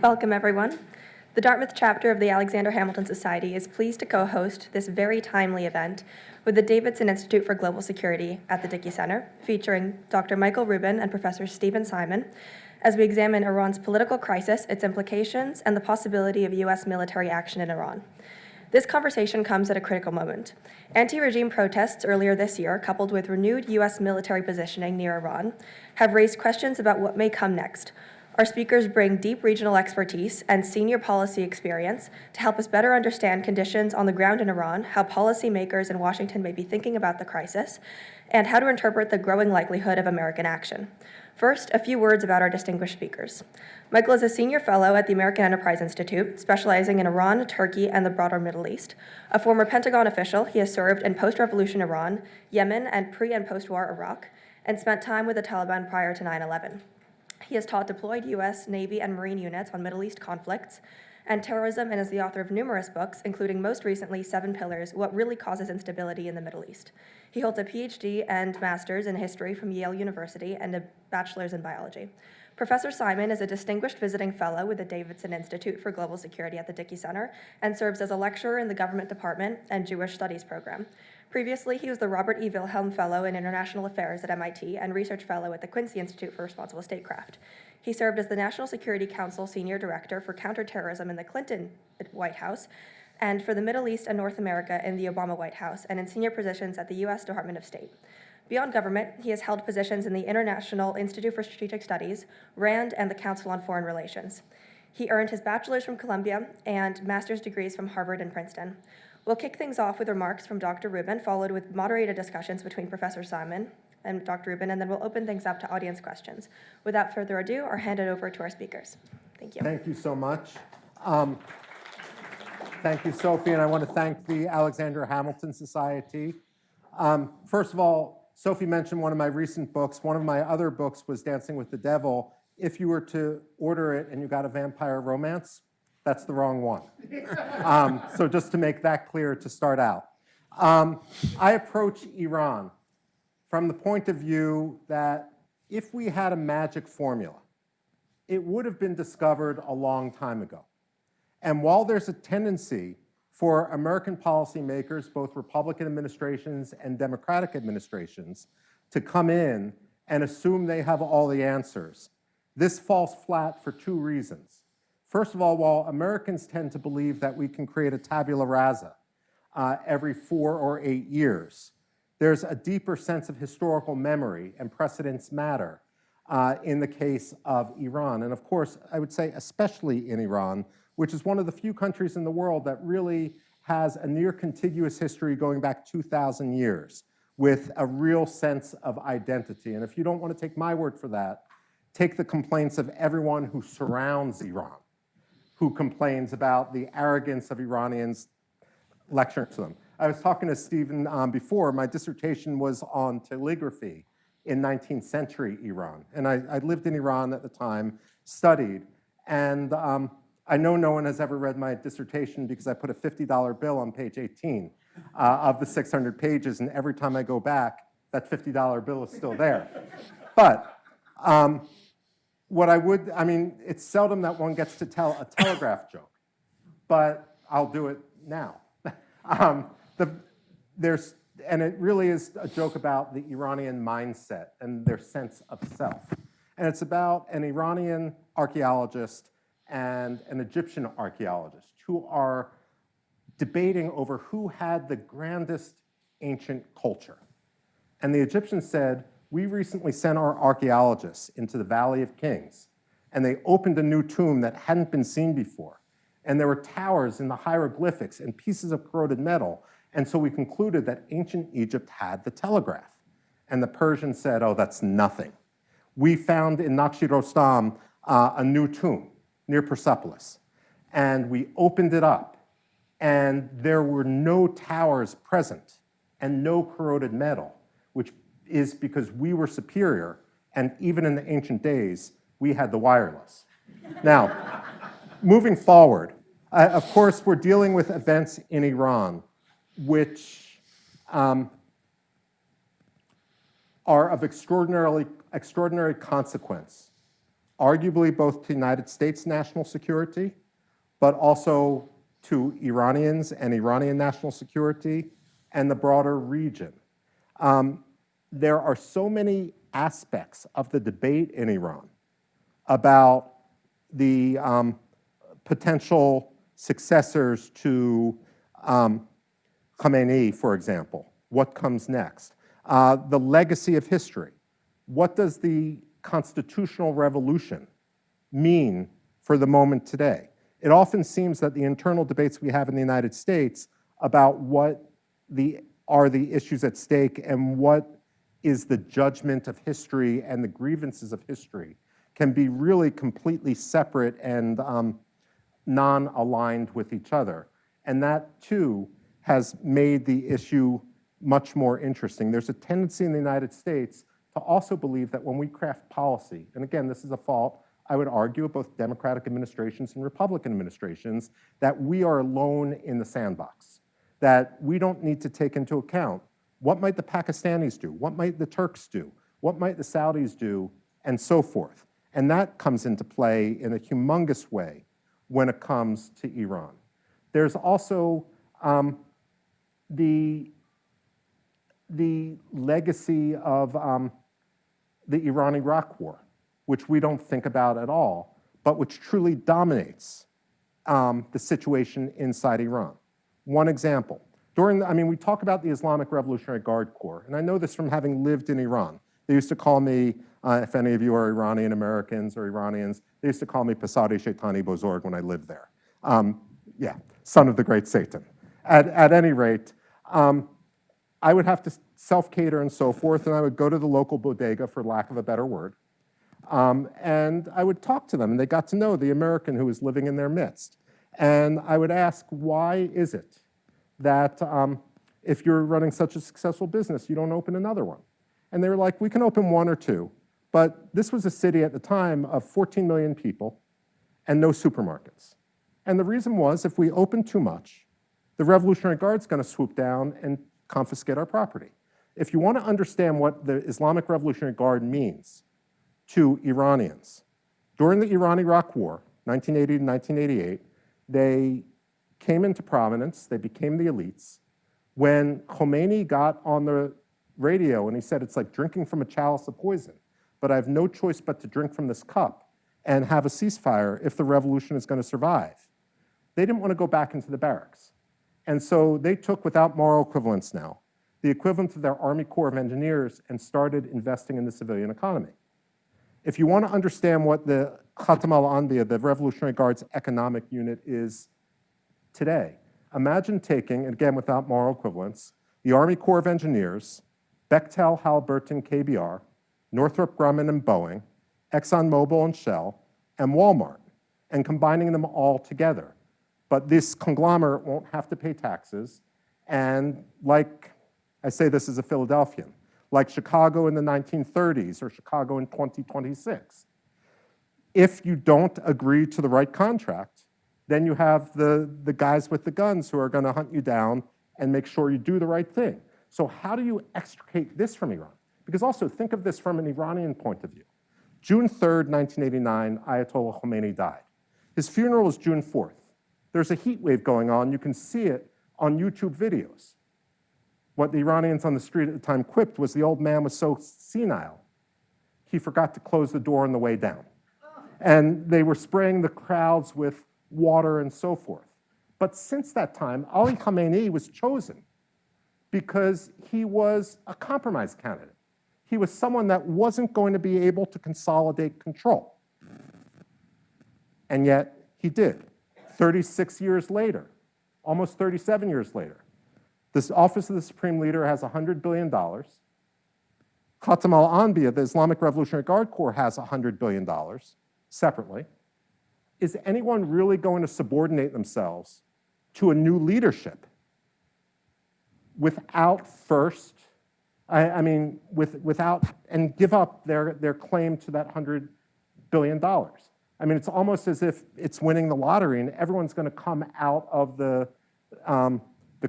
Welcome, everyone. The Dartmouth chapter of the Alexander Hamilton Society is pleased to co-host this very timely event with the Davidson Institute for Global Security at the Dickey Center, featuring Dr. Michael Rubin and Professor Stephen Simon, as we examine Iran's political crisis, its implications, and the possibility of U.S. military action in Iran. This conversation comes at a critical moment. Anti-regime protests earlier this year, coupled with renewed U.S. military positioning near Iran, have raised questions about what may come next. Our speakers bring deep regional expertise and senior policy experience to help us better understand conditions on the ground in Iran, how policymakers in Washington may be thinking about the crisis, and how to interpret the growing likelihood of American action. First, a few words about our distinguished speakers. Michael is a senior fellow at the American Enterprise Institute, specializing in Iran, Turkey, and the broader Middle East. A former Pentagon official, he has served in post-revolution Iran, Yemen, and pre- and post-war Iraq, and spent time with the Taliban prior to 9/11. He has taught deployed U.S. Navy and Marine units on Middle East conflicts and terrorism, and is the author of numerous books, including most recently 7 Pillars, What Really Causes Instability in the Middle East. He holds a PhD and master's in history from Yale University and a bachelor's in biology. Professor Simon is a distinguished visiting fellow with the Davidson Institute for Global Security at the Dickey Center and serves as a lecturer in the Government Department and Jewish Studies program. Previously, he was the Robert E. Wilhelm Fellow in International Affairs at MIT and Research Fellow at the Quincy Institute for Responsible Statecraft. He served as the National Security Council Senior Director for Counterterrorism in the Clinton White House and for the Middle East and North America in the Obama White House and in senior positions at the U.S. Department of State. Beyond government, he has held positions in the International Institute for Strategic Studies, RAND, and the Council on Foreign Relations. He earned his bachelor's from Columbia and master's degrees from Harvard and Princeton. We'll kick things off with remarks from Dr. Rubin, followed with moderated discussions between Professor Simon and Dr. Rubin, and then we'll open things up to audience questions. Without further ado, I'll hand it over to our speakers. Thank you. Thank you so much. Thank you, Sophie, and I want to thank the Alexander Hamilton Society. First of all, Sophie mentioned one of my recent books. One of my other books was Dancing with the Devil. If you were to order it and you got a vampire romance, that's the wrong one. So just to make that clear to start out. I approach Iran from the point of view that if we had a magic formula, it would have been discovered a long time ago. And while there's a tendency for American policymakers, both Republican administrations and Democratic administrations, to come in and assume they have all the answers, this falls flat for 2 reasons. First of all, while Americans tend to believe that we can create a tabula rasa every 4 or 8 years, there's a deeper sense of historical memory, and precedents matter in the case of Iran. And of course, I would say especially in Iran, which is one of the few countries in the world that really has a near contiguous history going back 2,000 years with a real sense of identity. And if you don't want to take my word for that, take the complaints of everyone who surrounds Iran, who complains about the arrogance of Iranians lecturing to them. I was talking to Stephen before. My dissertation was on telegraphy in 19th century Iran. And I lived in Iran at the time, studied, and I know no one has ever read my dissertation because I put a $50 bill on page 18 of the 600 pages, and every time I go back, that $50 bill is still there. But it's seldom that one gets to tell a telegraph joke, but I'll do it now. And it really is a joke about the Iranian mindset and their sense of self. And it's about an Iranian archaeologist and an Egyptian archaeologist who are debating over who had the grandest ancient culture. And the Egyptians said, we recently sent our archaeologists into the Valley of Kings, and they opened a new tomb that hadn't been seen before. And there were towers in the hieroglyphics and pieces of corroded metal. And so we concluded that ancient Egypt had the telegraph. And the Persians said, oh, that's nothing. We found in Naqsh-i-Rostam a new tomb near Persepolis. And we opened it up, and there were no towers present and no corroded metal, which is because we were superior, and even in the ancient days, we had the wireless. Now, moving forward, of course, we're dealing with events in Iran which are of extraordinary consequence. arguably both to the United States national security, but also to Iranians and Iranian national security and the broader region. There are so many aspects of the debate in Iran about the potential successors to Khamenei, for example. What comes next? The legacy of history. What does the constitutional revolution mean for the moment today? It often seems that the internal debates we have in the United States about what are the issues at stake and what is the judgment of history and the grievances of history can be really completely separate and non-aligned with each other. And that, too, has made the issue much more interesting. There's a tendency in the United States to also believe that when we craft policy, and again, this is a fault, I would argue, of both Democratic administrations and Republican administrations, that we are alone in the sandbox, that we don't need to take into account what might the Pakistanis do, what might the Turks do, what might the Saudis do, and so forth. And that comes into play in a humongous way when it comes to Iran. There's also the legacy of the Iran-Iraq War, which we don't think about at all, but which truly dominates the situation inside Iran. One example, we talk about the Islamic Revolutionary Guard Corps, and I know this from having lived in Iran. They used to call me, if any of you are Iranian Americans or Iranians, they used to call me Pasadi Shaitani Bozorg when I lived there. Yeah, son of the great Satan. At any rate, I would have to self-cater and so forth, and I would go to the local bodega, for lack of a better word, and I would talk to them, and they got to know the American who was living in their midst. And I would ask, why is it that if you're running such a successful business, you don't open another one? And they were like, we can open one or two, but this was a city at the time of 14 million people and no supermarkets. And the reason was, if we open too much, the Revolutionary Guard's going to swoop down and confiscate our property. If you want to understand what the Islamic Revolutionary Guard means to Iranians, during the Iran-Iraq War, 1980 to 1988, they came into prominence, they became the elites. When Khomeini got on the radio and he said, it's like drinking from a chalice of poison, but I have no choice but to drink from this cup and have a ceasefire if the revolution is going to survive. They didn't want to go back into the barracks. And so they took, without moral equivalence now, the equivalent of their Army Corps of Engineers and started investing in the civilian economy. If you want to understand what the Khatam al-Anbiya, the Revolutionary Guard's economic unit, is today, imagine taking, again without moral equivalence, the Army Corps of Engineers, Bechtel, Halliburton, KBR, Northrop Grumman and Boeing, ExxonMobil and Shell, and Walmart, and combining them all together. But this conglomerate won't have to pay taxes, and like, I say this as a Philadelphian, like Chicago in the 1930s or Chicago in 2026. If you don't agree to the right contract, then you have the guys with the guns who are going to hunt you down and make sure you do the right thing. So how do you extricate this from Iran? Because also think of this from an Iranian point of view. June 3rd, 1989, Ayatollah Khomeini died. His funeral was June 4th. There's a heat wave going on. You can see it on YouTube videos. What the Iranians on the street at the time quipped was the old man was so senile, he forgot to close the door on the way down. And they were spraying the crowds with water and so forth. But since that time, Ali Khamenei was chosen because he was a compromise candidate. He was someone that wasn't going to be able to consolidate control. And yet, he did. 36 years later, almost 37 years later, this Office of the Supreme Leader has $100 billion. Khatam al-Anbiya, the Islamic Revolutionary Guard Corps, has $100 billion separately. Is anyone really going to subordinate themselves to a new leadership without first, without, and give up their claim to that $100 billion? I mean, it's almost as if it's winning the lottery and everyone's going to come out of the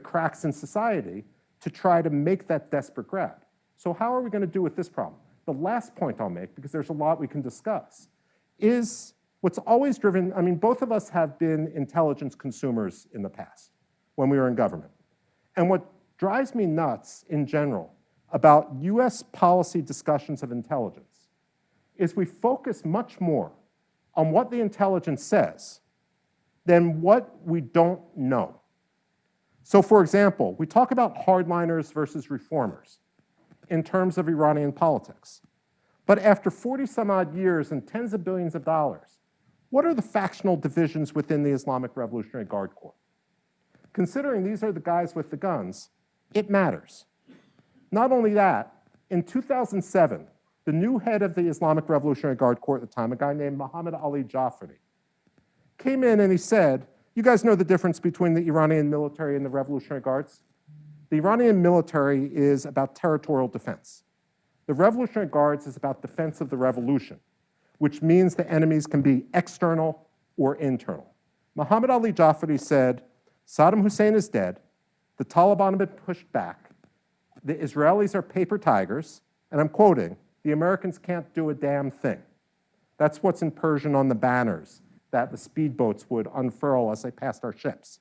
cracks in society to try to make that desperate grab. So how are we going to do with this problem? The last point I'll make, because there's a lot we can discuss, is what's always driven, I mean, both of us have been intelligence consumers in the past when we were in government. And what drives me nuts in general about US policy discussions of intelligence is we focus much more on what the intelligence says than what we don't know. So for example, we talk about hardliners versus reformers in terms of Iranian politics. But after 40 some odd years and tens of billions of dollars, what are the factional divisions within the Islamic Revolutionary Guard Corps? Considering these are the guys with the guns, it matters. Not only that, in 2007, the new head of the Islamic Revolutionary Guard Corps at the time, a guy named Muhammad Ali Jafari, came in and he said, you guys know the difference between the Iranian military and the Revolutionary Guards? The Iranian military is about territorial defense. The Revolutionary Guards is about defense of the revolution, which means the enemies can be external or internal. Muhammad Ali Jafari said, Saddam Hussein is dead, the Taliban have been pushed back, the Israelis are paper tigers, and I'm quoting, the Americans can't do a damn thing. That's what's in Persian on the banners that the speedboats would unfurl as they passed our ships.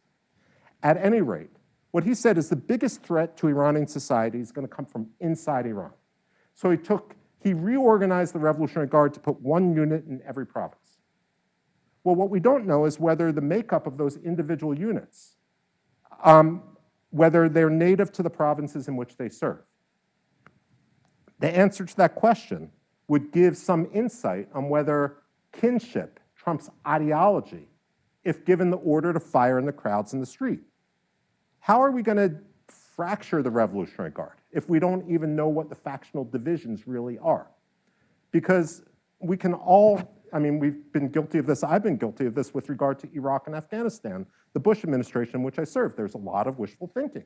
At any rate, what he said is the biggest threat to Iranian society is going to come from inside Iran. So he reorganized the Revolutionary Guard to put one unit in every province. Well, what we don't know is whether the makeup of those individual units, whether they're native to the provinces in which they serve. The answer to that question would give some insight on whether kinship trumps ideology if given the order to fire in the crowds in the street. How are we going to fracture the Revolutionary Guard if we don't even know what the factional divisions really are? Because we can all, I mean, we've been guilty of this, I've been guilty of this with regard to Iraq and Afghanistan, the Bush administration in which I served. There's a lot of wishful thinking.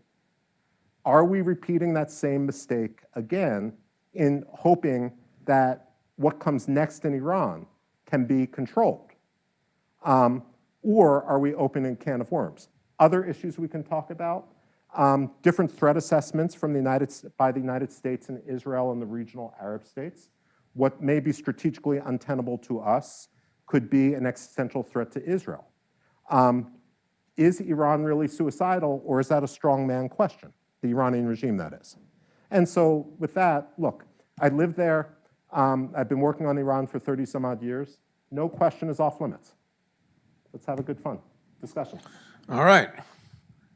Are we repeating that same mistake again in hoping that what comes next in Iran can be controlled? Or are we opening a can of worms? Other issues we can talk about, different threat assessments from by the United States and Israel and the regional Arab states. What may be strategically untenable to us could be an existential threat to Israel. Is Iran really suicidal, or is that a strongman question? The Iranian regime, that is. And so with that, look, I lived there. I've been working on Iran for 30 some odd years. No question is off limits. Let's have a good fun discussion. All right,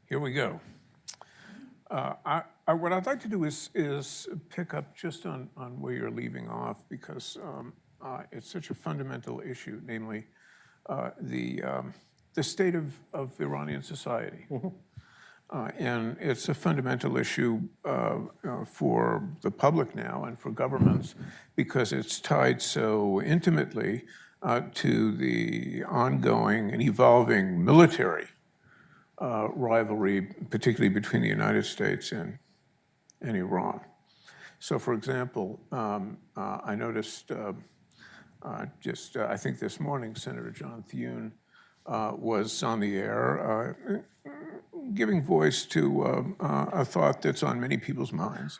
here we go. What I'd like to do is pick up just on where you're leaving off, because it's such a fundamental issue, namely the state of Iranian society. Mm-hmm. And it's a fundamental issue for the public now and for governments, because it's tied so intimately to the ongoing and evolving military rivalry, particularly between the United States and Iran. So, for example, I noticed I think this morning, Senator John Thune was on the air giving voice to a thought that's on many people's minds,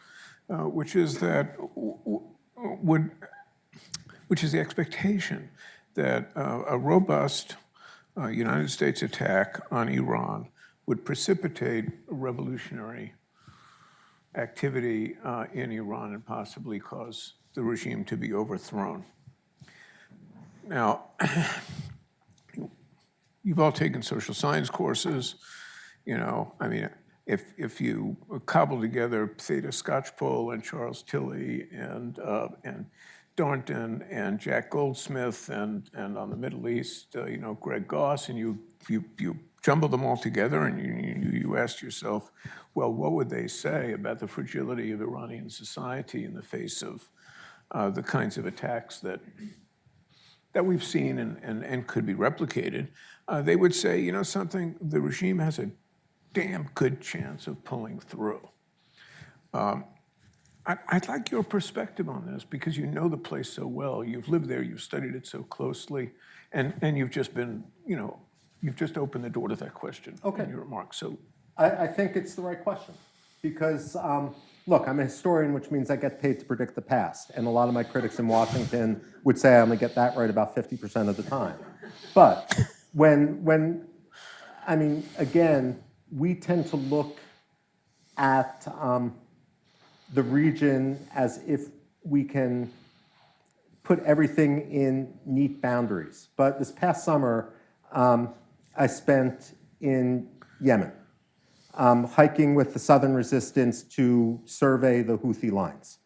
which is that which is the expectation that a robust United States attack on Iran would precipitate revolutionary activity in Iran and possibly cause the regime to be overthrown. Now, you've all taken social science courses. You know, I mean, if you cobble together Theda Skocpol and Charles Tilley and Dornton and Jack Goldsmith and on the Middle East, Greg Goss, and you jumble them all together and you ask yourself, well, what would they say about the fragility of Iranian society in the face of the kinds of attacks that we've seen and could be replicated? They would say, something, the regime has a damn good chance of pulling through. I'd like your perspective on this, because you know the place so well. You've lived there, you've studied it so closely, and you've just been, you've just opened the door to that question in your remarks. So I think it's the right question, because look, I'm a historian, which means I get paid to predict the past. And a lot of my critics in Washington would say I only get that right about 50% of the time. But I mean, again, we tend to look at the region as if we can put everything in neat boundaries. But this past summer, I spent in Yemen, hiking with the Southern Resistance to survey the Houthi lines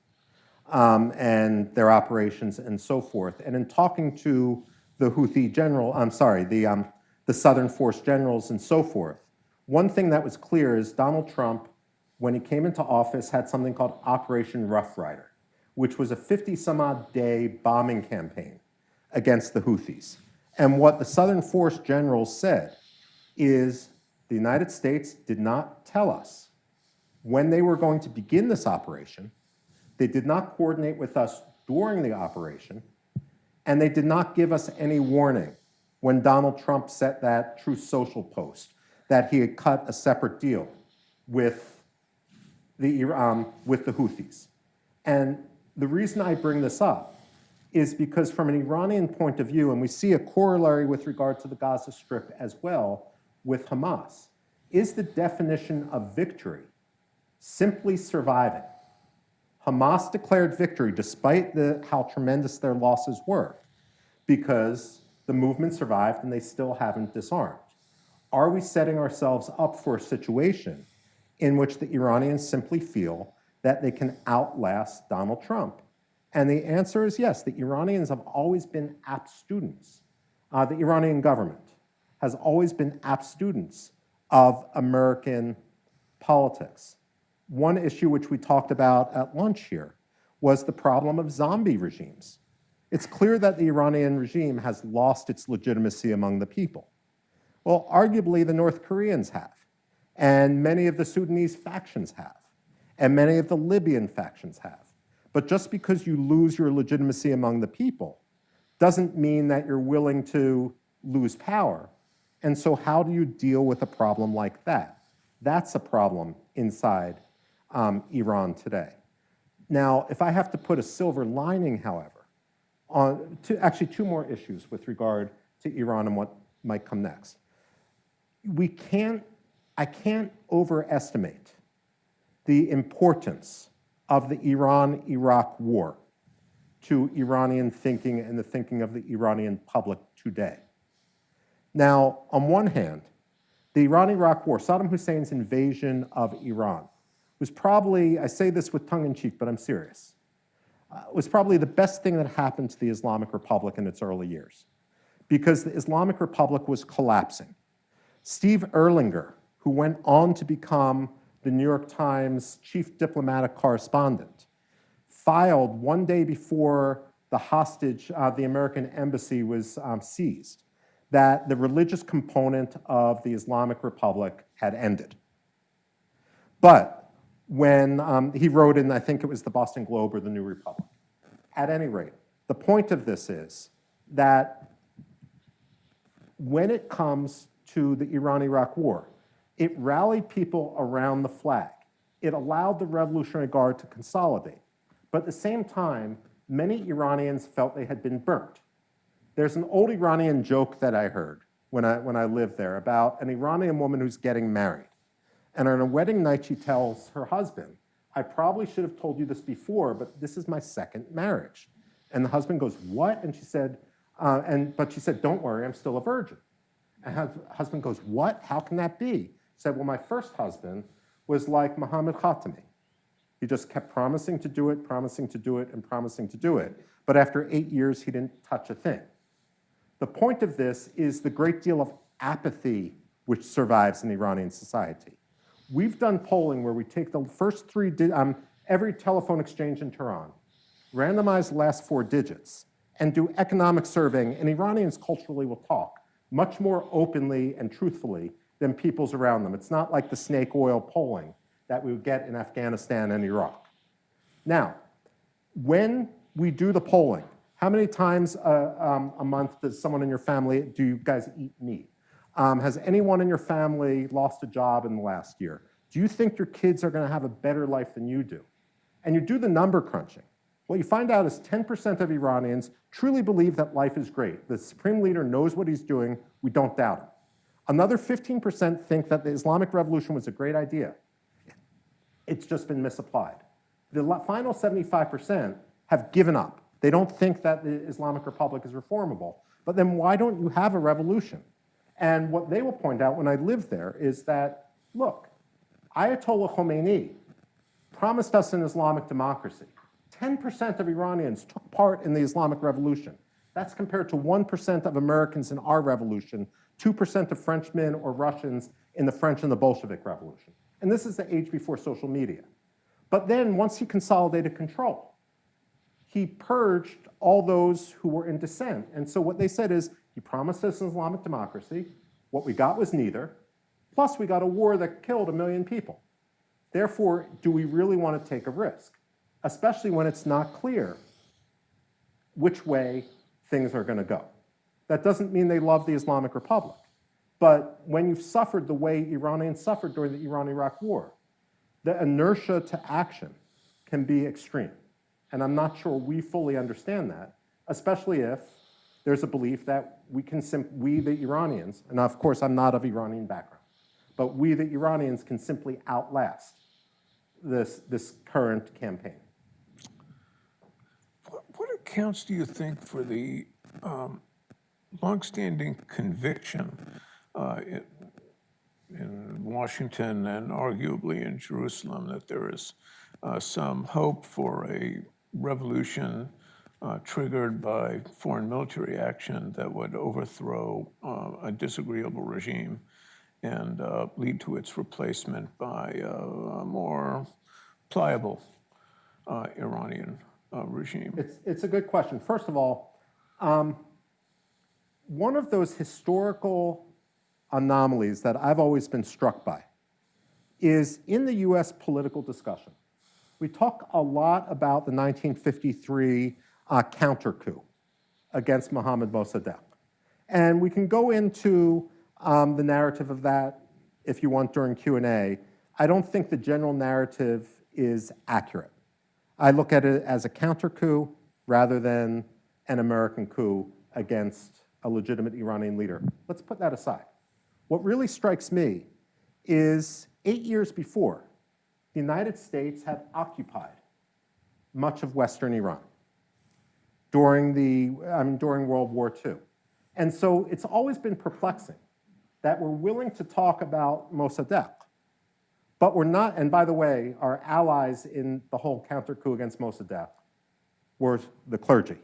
and their operations and so forth. And in talking to the Houthi general, the Southern Force generals and so forth, one thing that was clear is Donald Trump, when he came into office, had something called Operation Rough Rider, which was a 50-some-odd day bombing campaign against the Houthis. And what the Southern Force generals said is the United States did not tell us when they were going to begin this operation, they did not coordinate with us during the operation, and they did not give us any warning when Donald Trump set that Truth Social post that he had cut a separate deal with the Houthis. And the reason I bring this up is because from an Iranian point of view, and we see a corollary with regard to the Gaza Strip as well with Hamas, is the definition of victory simply surviving. Hamas declared victory despite how tremendous their losses were because the movement survived and they still haven't disarmed. Are we setting ourselves up for a situation in which the Iranians simply feel that they can outlast Donald Trump? And the answer is yes. The Iranians have always been apt students. The Iranian government has always been apt students of American politics. One issue which we talked about at lunch here was the problem of zombie regimes. It's clear that the Iranian regime has lost its legitimacy among the people. Well, arguably the North Koreans have, and many of the Sudanese factions have, and many of the Libyan factions have. But just because you lose your legitimacy among the people doesn't mean that you're willing to lose power. And so how do you deal with a problem like that? That's a problem inside Iran today. Now, if I have to put a silver lining, however, on actually two more issues with regard to Iran and what might come next. I can't overestimate the importance of the Iran-Iraq war to Iranian thinking and the thinking of the Iranian public today. Now, on one hand, the Iran-Iraq war, Saddam Hussein's invasion of Iran, was probably, I say this with tongue in cheek, but I'm serious, was probably the best thing that happened to the Islamic Republic in its early years, because the Islamic Republic was collapsing. Steve Erlanger, who went on to become the New York Times chief diplomatic correspondent, filed one day before the hostage, the American embassy was seized, that the religious component of the Islamic Republic had ended. But when he wrote in, I think it was the Boston Globe or the New Republic. At any rate, the point of this is that when it comes to the Iran-Iraq war, it rallied people around the flag. It allowed the Revolutionary Guard to consolidate. But at the same time, many Iranians felt they had been burnt. There's an old Iranian joke that I heard when I lived there about an Iranian woman who's getting married. And on a wedding night, she tells her husband, I probably should have told you this before, but this is my second marriage. And the husband goes, what? And she said, but she said, don't worry, I'm still a virgin. And her husband goes, what? How can that be? She said, well, my first husband was like Muhammad Khatami. He just kept promising to do it, promising to do it, and promising to do it. But after 8 years, he didn't touch a thing. The point of this is the great deal of apathy which survives in Iranian society. We've done polling where we take the first every telephone exchange in Tehran, randomize the last 4 digits, and do economic surveying, and Iranians culturally will talk much more openly and truthfully than peoples around them. It's not like the snake oil polling that we would get in Afghanistan and Iraq. Now, when we do the polling, how many times a month does someone in your family, do you guys eat meat? Has anyone in your family lost a job in the last year? Do you think your kids are going to have a better life than you do? And you do the number crunching. What you find out is 10% of Iranians truly believe that life is great. The supreme leader knows what he's doing. We don't doubt him. Another 15% think that the Islamic Revolution was a great idea. It's just been misapplied. The final 75% have given up. They don't think that the Islamic Republic is reformable. But then why don't you have a revolution? And what they will point out when I lived there is that, look, Ayatollah Khomeini promised us an Islamic democracy. 10% of Iranians took part in the Islamic Revolution. That's compared to 1% of Americans in our revolution, 2% of Frenchmen or Russians in the French and the Bolshevik Revolution. And this is the age before social media. But then once he consolidated control, he purged all those who were in dissent. And so what they said is, he promised us an Islamic democracy. What we got was neither. Plus, we got a war that killed 1 million people. Therefore, do we really want to take a risk? Especially when it's not clear which way things are going to go. That doesn't mean they love the Islamic Republic. But when you've suffered the way Iranians suffered during the Iran-Iraq War, the inertia to action can be extreme. And I'm not sure we fully understand that, especially if there's a belief that we, the Iranians, and of course I'm not of Iranian background, but we, the Iranians, can simply outlast this current campaign. What accounts do you think for the longstanding conviction in Washington and arguably in Jerusalem that there is some hope for a revolution triggered by foreign military action that would overthrow a disagreeable regime and lead to its replacement by a more pliable Iranian regime? It's a good question. First of all, one of those historical anomalies that I've always been struck by is in the US political discussion. We talk a lot about the 1953 counter coup against Mohammad Mossadegh. And we can go into the narrative of that if you want during Q&A. I don't think the general narrative is accurate. I look at it as a counter coup rather than an American coup against a legitimate Iranian leader. Let's put that aside. What really strikes me is 8 years before, the United States had occupied much of Western Iran during World War II. And so it's always been perplexing that we're willing to talk about Mossadegh, but we're not, and by the way, our allies in the whole counter coup against Mossadegh were the clergy.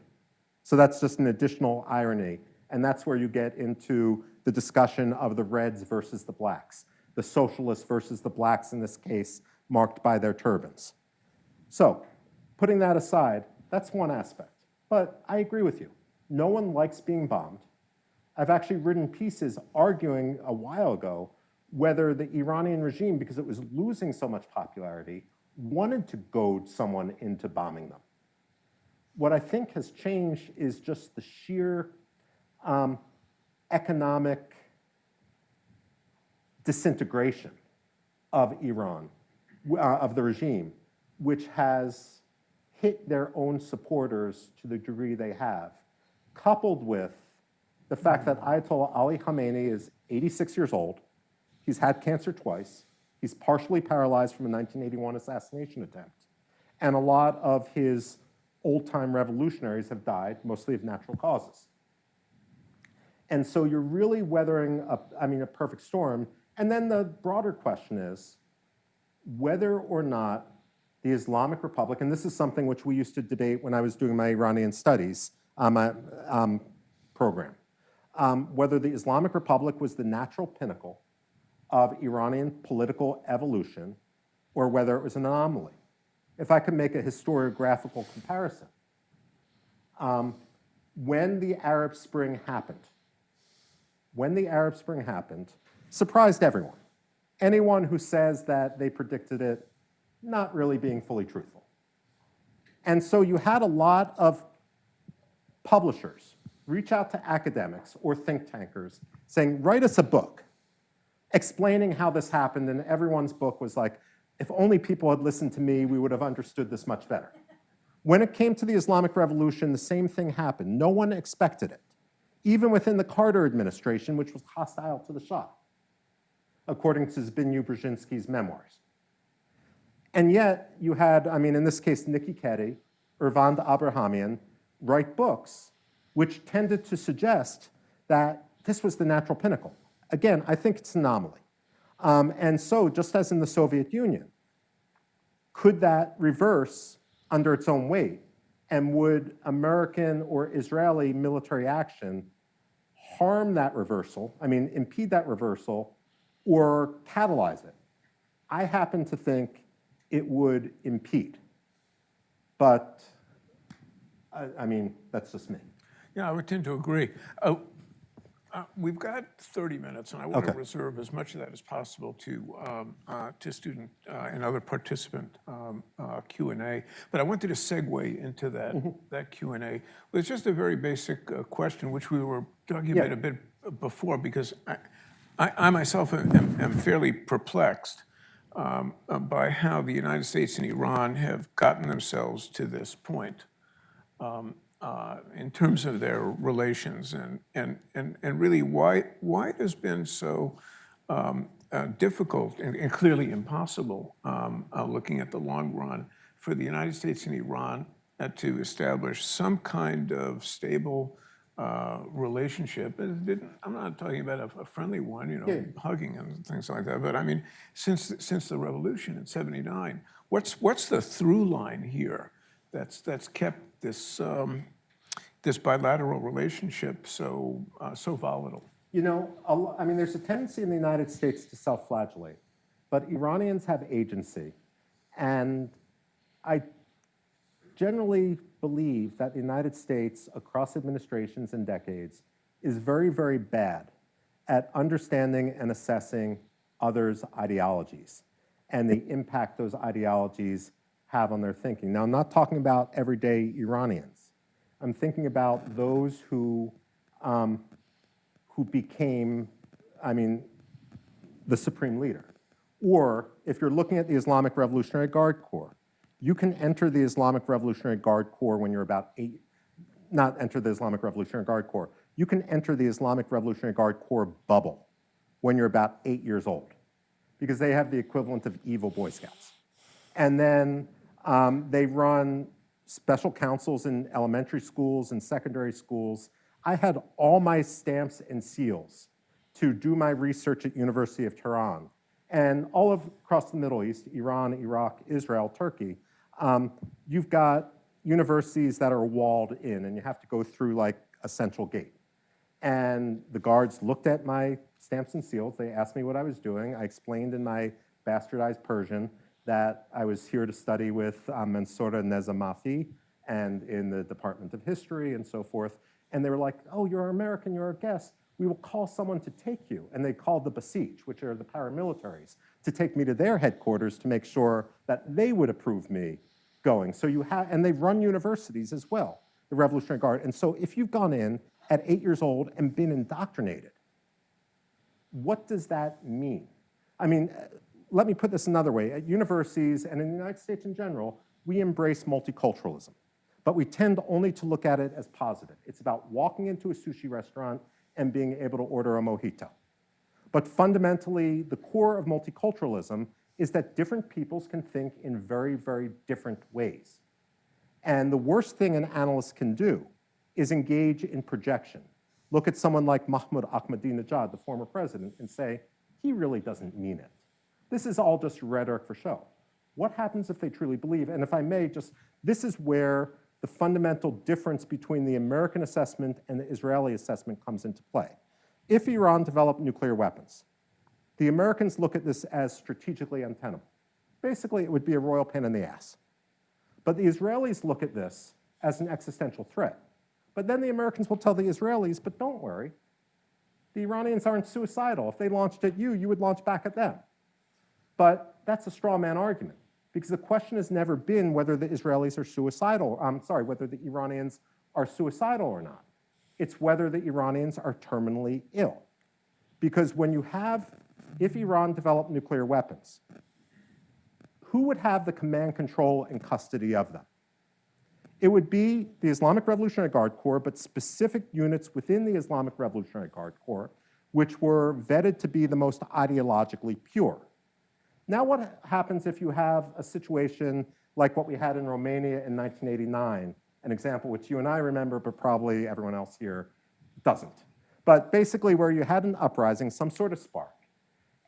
So that's just an additional irony, and that's where you get into the discussion of the Reds versus the Blacks, the socialists versus the Blacks in this case, marked by their turbans. So, putting that aside, that's one aspect. But I agree with you. No one likes being bombed. I've actually written pieces arguing a while ago whether the Iranian regime, because it was losing so much popularity, wanted to goad someone into bombing them. What I think has changed is just the sheer economic disintegration of Iran, of the regime, which has hit their own supporters to the degree they have, coupled with the fact that Ayatollah Ali Khamenei is 86 years old, he's had cancer twice, he's partially paralyzed from a 1981 assassination attempt, and a lot of his old-time revolutionaries have died, mostly of natural causes. And so you're really weathering a perfect storm. And then the broader question is whether or not the Islamic Republic, and this is something which we used to debate when I was doing my Iranian studies program, whether the Islamic Republic was the natural pinnacle of Iranian political evolution or whether it was an anomaly. If I could make a historiographical comparison, when the Arab Spring happened, surprised everyone. Anyone who says that they predicted it, not really being fully truthful. And so you had a lot of publishers reach out to academics or think tankers saying, write us a book. explaining how this happened, and everyone's book was like, if only people had listened to me, we would have understood this much better. When it came to the Islamic Revolution, the same thing happened. No one expected it, even within the Carter administration, which was hostile to the Shah, according to Zbigniew Brzezinski's memoirs. And yet, you had, I mean, in this case, Nikki Keddie, Irvand Abrahamian, write books which tended to suggest that this was the natural pinnacle. Again, I think it's an anomaly. And so, just as in the Soviet Union, could that reverse under its own weight? And would American or Israeli military action harm that reversal, I mean, impede that reversal, or catalyze it? I happen to think it would impede. But, I mean, that's just me. Yeah, I would tend to agree. We've got 30 minutes, and I want to reserve as much of that as possible to student and other participant Q&A. But I wanted to segue into that Q&A with just a very basic question, which we were talking about a bit before, because I myself am fairly perplexed by how the United States and Iran have gotten themselves to this point. In terms of their relations, and really why it has been so difficult and clearly impossible, looking at the long run, for the United States and Iran to establish some kind of stable relationship. I'm not talking about a friendly one, hugging and things like that, but I mean, since the revolution in '79, what's the through line here that's kept this this bilateral relationship so volatile? You know, I mean, there's a tendency in the United States to self-flagellate, but Iranians have agency, and I generally believe that the United States, across administrations and decades, is very, very bad at understanding and assessing others' ideologies and the impact those ideologies have on their thinking. Now, I'm not talking about everyday Iranians. I'm thinking about those who became, I mean, the supreme leader. Or if you're looking at the Islamic Revolutionary Guard Corps, you can enter the Islamic Revolutionary Guard Corps when you're about not enter the Islamic Revolutionary Guard Corps. You can enter the Islamic Revolutionary Guard Corps bubble when you're about 8 years old, because they have the equivalent of evil Boy Scouts. And then they run special councils in elementary schools and secondary schools. I had all my stamps and seals to do my research at University of Tehran. And all across the Middle East, Iran, Iraq, Israel, Turkey, you've got universities that are walled in, and you have to go through like a central gate. And the guards looked at my stamps and seals. They asked me what I was doing. I explained in my bastardized Persian that I was here to study with Mansoura Nezamafi and in the Department of History and so forth. And they were like, oh, you're American, you're a guest. We will call someone to take you. And they called the Basij, which are the paramilitaries, to take me to their headquarters to make sure that they would approve me going. So you have, and they run universities as well, the Revolutionary Guard. And so if you've gone in at 8 years old and been indoctrinated, what does that mean? I mean, let me put this another way. At universities and in the United States in general, we embrace multiculturalism, but we tend only to look at it as positive. It's about walking into a sushi restaurant and being able to order a mojito. But fundamentally, the core of multiculturalism is that different peoples can think in very, very different ways. And the worst thing an analyst can do is engage in projection. Look at someone like Mahmoud Ahmadinejad, the former president, and say, he really doesn't mean it. This is all just rhetoric for show. What happens if they truly believe? And if I may, just this is where the fundamental difference between the American assessment and the Israeli assessment comes into play. If Iran developed nuclear weapons, the Americans look at this as strategically untenable. Basically, it would be a royal pain in the ass. But the Israelis look at this as an existential threat. But then the Americans will tell the Israelis, but don't worry, the Iranians aren't suicidal. If they launched at you, you would launch back at them. But that's a straw man argument, because the question has never been whether the Israelis are suicidal, whether the Iranians are suicidal or not. It's whether the Iranians are terminally ill. Because when you have if Iran developed nuclear weapons, who would have the command, control, and custody of them? It would be the Islamic Revolutionary Guard Corps, but specific units within the Islamic Revolutionary Guard Corps, which were vetted to be the most ideologically pure. Now what happens if you have a situation like what we had in Romania in 1989, an example which you and I remember, but probably everyone else here doesn't. But basically where you had an uprising, some sort of spark,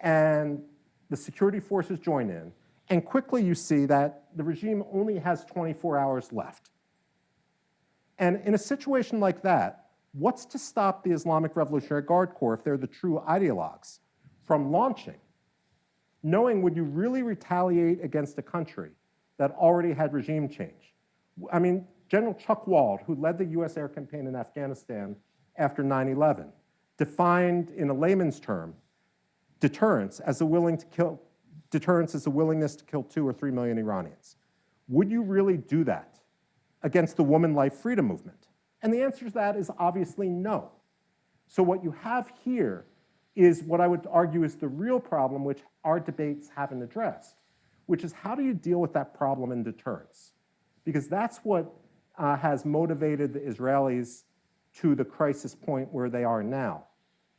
and the security forces join in, and quickly you see that the regime only has 24 hours left. And in a situation like that, what's to stop the Islamic Revolutionary Guard Corps, if they're the true ideologues, from launching, knowing would you really retaliate against a country that already had regime change? I mean, General Chuck Wald, who led the US air campaign in Afghanistan after 9/11, defined in a layman's term, deterrence as a willingness to kill 2 or 3 million Iranians. Would you really do that against the woman life freedom movement? And the answer to that is obviously no. So what you have here is what I would argue is the real problem, which our debates haven't addressed, which is how do you deal with that problem in deterrence? Because that's what has motivated the Israelis to the crisis point where they are now.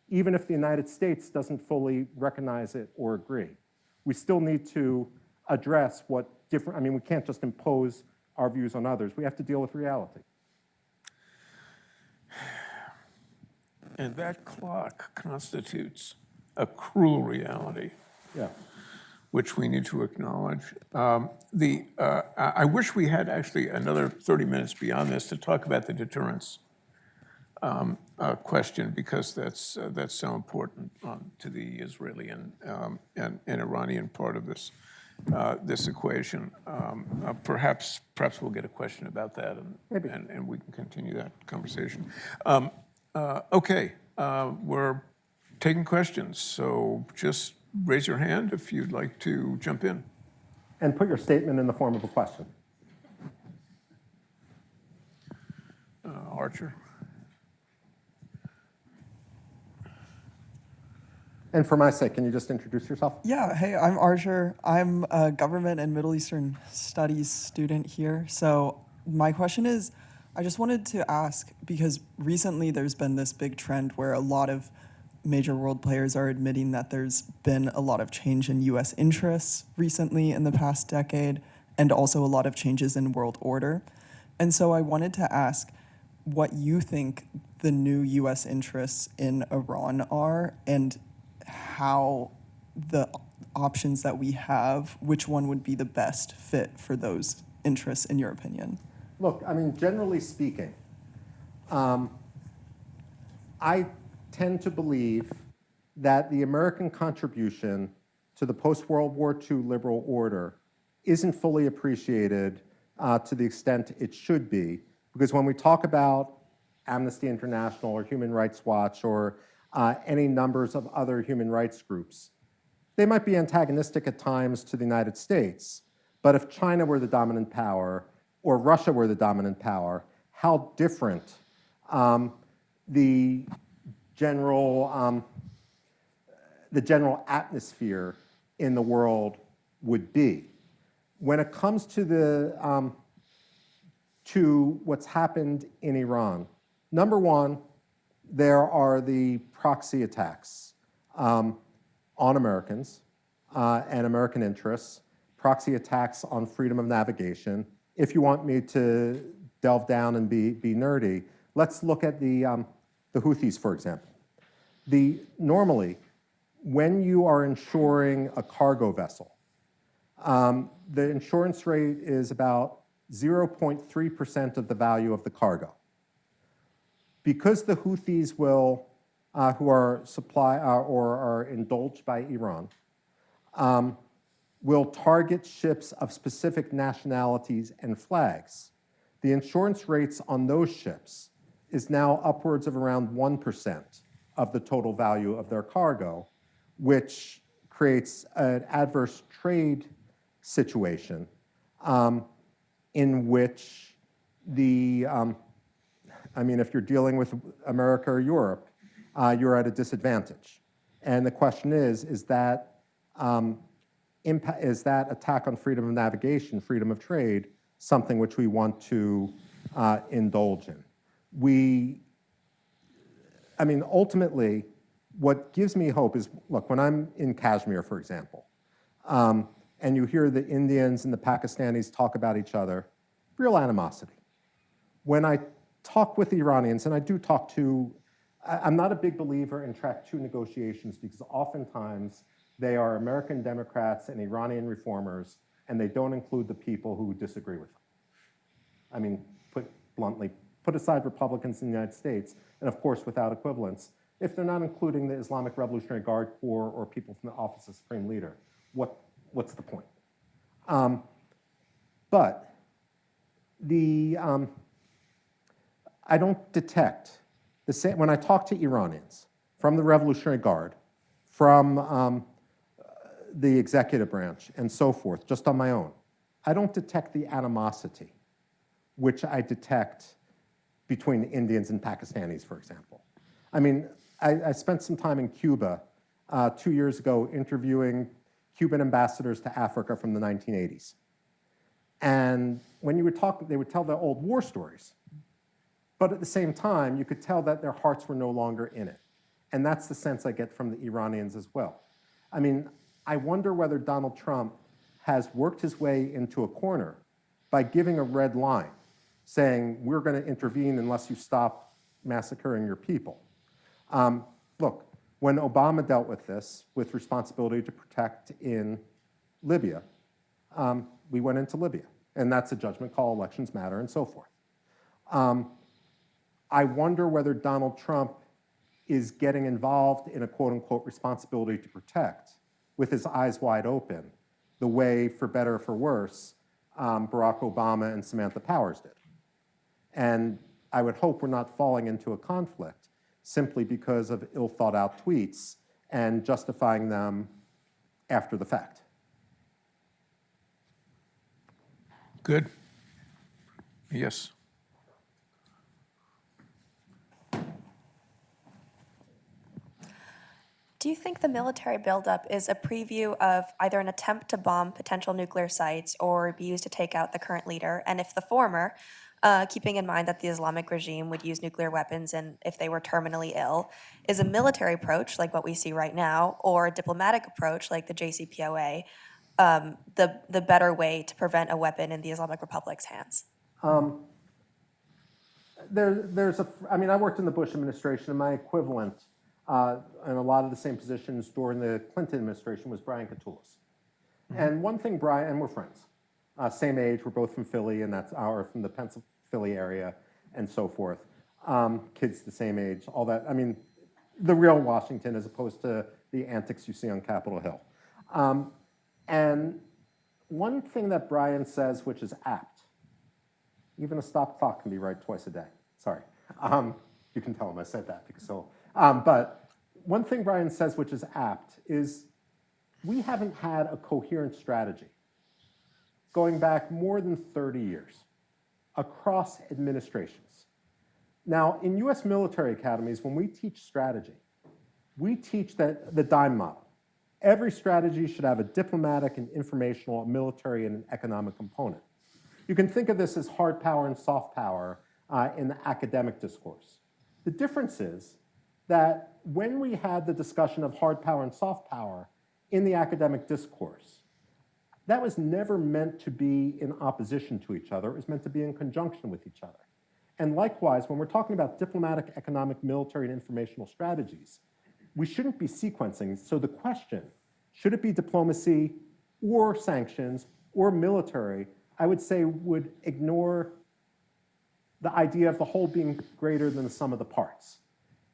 Even if the United States doesn't fully recognize it or agree, we still need to address what different, I mean, we can't just impose our views on others. We have to deal with reality. And that clock constitutes a cruel reality, Yeah. which we need to acknowledge. I wish we had actually another 30 minutes beyond this to talk about the deterrence question, because that's so important to the Israeli and Iranian part of this equation. Perhaps we'll get a question about that, and we can continue that conversation. Okay, we're taking questions, so just raise your hand if you'd like to jump in. And put your statement in the form of a question. Archer. And for my sake, can you just introduce yourself? Yeah, hey, I'm Archer. I'm a government and Middle Eastern studies student here. So my question is, I just wanted to ask, because recently there's been this big trend where a lot of major world players are admitting that there's been a lot of change in US interests recently in the past decade, and also a lot of changes in world order. And so I wanted to ask what you think the new US interests in Iran are, and how the options that we have, which one would be the best fit for those interests in your opinion? Look, I mean, generally speaking, I tend to believe that the American contribution to the post-World War II liberal order isn't fully appreciated to the extent it should be, because when we talk about Amnesty International or Human Rights Watch or any numbers of other human rights groups, they might be antagonistic at times to the United States, but if China were the dominant power or Russia were the dominant power, how different the general atmosphere in the world would be. When it comes to to what's happened in Iran, number one, there are the proxy attacks on Americans and American interests, proxy attacks on freedom of navigation. If you want me to delve down and be nerdy, let's look at the Houthis, for example. Normally, when you are insuring a cargo vessel, the insurance rate is about 0.3% of the value of the cargo. Because the Houthis will, who are or are indulged by Iran, will target ships of specific nationalities and flags. The insurance rates on those ships is now upwards of around 1% of the total value of their cargo, which creates an adverse trade situation in which if you're dealing with America or Europe, you're at a disadvantage. And the question is that is that attack on freedom of navigation, freedom of trade, something which we want to indulge in? Ultimately, what gives me hope is, look, when I'm in Kashmir, for example, and you hear the Indians and the Pakistanis talk about each other, real animosity. When I talk with the Iranians, and I do talk to, I'm not a big believer in track 2 negotiations because oftentimes they are American Democrats and Iranian reformers, and they don't include the people who disagree with them. I mean, put bluntly, put aside Republicans in the United States, and of course without equivalence, if they're not including the Islamic Revolutionary Guard Corps or people from the Office of Supreme Leader, what's the point? But I don't detect the same, when I talk to Iranians from the Revolutionary Guard, from the executive branch, and so forth, just on my own, I don't detect the animosity which I detect between the Indians and Pakistanis, for example. I mean, I spent some time in Cuba 2 years ago interviewing Cuban ambassadors to Africa from the 1980s. And when you would talk, they would tell their old war stories. But at the same time, you could tell that their hearts were no longer in it. And that's the sense I get from the Iranians as well. I mean, I wonder whether Donald Trump has worked his way into a corner by giving a red line, saying, we're going to intervene unless you stop massacring your people. Look, when Obama dealt with this, with responsibility to protect in Libya, we went into Libya. And that's a judgment call, elections matter, and so forth. I wonder whether Donald Trump is getting involved in a quote-unquote responsibility to protect with his eyes wide open, the way, for better or for worse, Barack Obama and Samantha Powers did. And I would hope we're not falling into a conflict simply because of ill-thought-out tweets and justifying them after the fact. Good. Yes. Do you think the military buildup is a preview of either an attempt to bomb potential nuclear sites or be used to take out the current leader? And if the former, keeping in mind that the Islamic regime would use nuclear weapons and if they were terminally ill, is a military approach like what we see right now, or a diplomatic approach like the JCPOA, the better way to prevent a weapon in the Islamic Republic's hands? I worked in the Bush administration, and my equivalent and a lot of the same positions during the Clinton administration was Brian Katulis. And one thing Brian, and we're friends, same age, we're both from Philly, and that's from the Philly area, and so forth. Kids the same age, all that. I mean, the real Washington as opposed to the antics you see on Capitol Hill. And one thing that Brian says, which is apt, even a stop clock can be right twice a day. Sorry. You can tell him I said that because so. But one thing Brian says, which is apt, is we haven't had a coherent strategy going back more than 30 years across administrations. Now, in US military academies, when we teach strategy, we teach that the dime model. Every strategy should have a diplomatic and informational, a military and an economic component. You can think of this as hard power and soft power in the academic discourse. The difference is that when we had the discussion of hard power and soft power in the academic discourse, that was never meant to be in opposition to each other. It was meant to be in conjunction with each other. And likewise, when we're talking about diplomatic, economic, military, and informational strategies, we shouldn't be sequencing. So the question, should it be diplomacy or sanctions or military, I would say would ignore the idea of the whole being greater than the sum of the parts.